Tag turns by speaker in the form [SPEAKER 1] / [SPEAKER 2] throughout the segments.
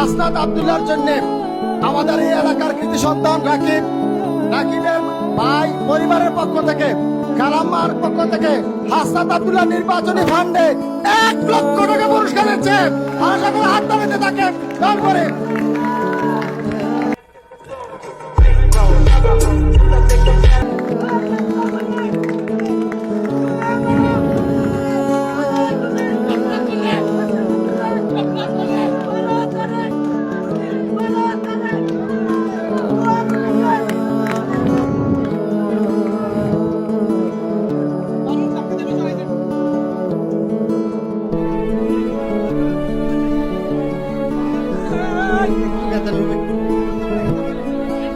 [SPEAKER 1] হাসনাত আব্দুল্লাহর জন্য আমাদের এই এলাকার কৃতি সন্তান রাকিবের ভাই পরিবারের পক্ষ থেকে, কালাম্মার পক্ষ থেকে হাসনাত আব্দুল্লাহ নির্বাচনী ফান্ডে 1 লক্ষ টাকা পুরস্কার দিচ্ছে। আর সকলে হাত তালিতে থাকে। তারপরে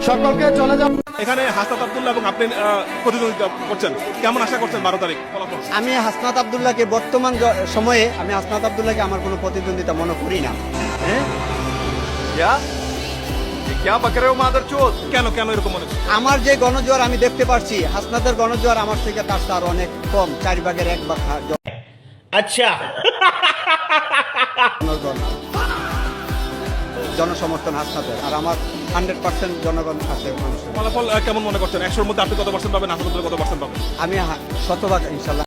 [SPEAKER 1] সকলকে চলে যাও।
[SPEAKER 2] এখানে হাসনাত আব্দুল্লাহ এবং আপনি প্রতিদ্বন্দ্বিতা করছেন, কেমন আশা করছেন 12 তারিখ ফলাফল?
[SPEAKER 3] আমি হাসনাত আব্দুল্লাহকে বর্তমান সময়ে আমি হাসনাত আব্দুল্লাহকে আমার কোনো প্রতিদ্বন্দ্বিতা মনে করি না।
[SPEAKER 2] কেন কেন এরকম মনে হচ্ছে?
[SPEAKER 3] আমার যে গণজোয়ার আমি দেখতে পাচ্ছি, হাসনাতের গণজোয়ার আমার থেকে তার তার অনেক কম, 1/4 ভাগ
[SPEAKER 4] আচ্ছা
[SPEAKER 3] জনসমর্থন হাসনাতের, আর আমার 100% জনগণ আছে মানুষের।
[SPEAKER 2] ফলাফল কেমন মনে করছেন? 100-র মধ্যে আপনি কত পার্সেন্ট পাবেন, হাসনাত আব্দুল্লাহ কত পার্সেন্ট পাবেন?
[SPEAKER 3] আমি 100% ইনশাল্লাহ।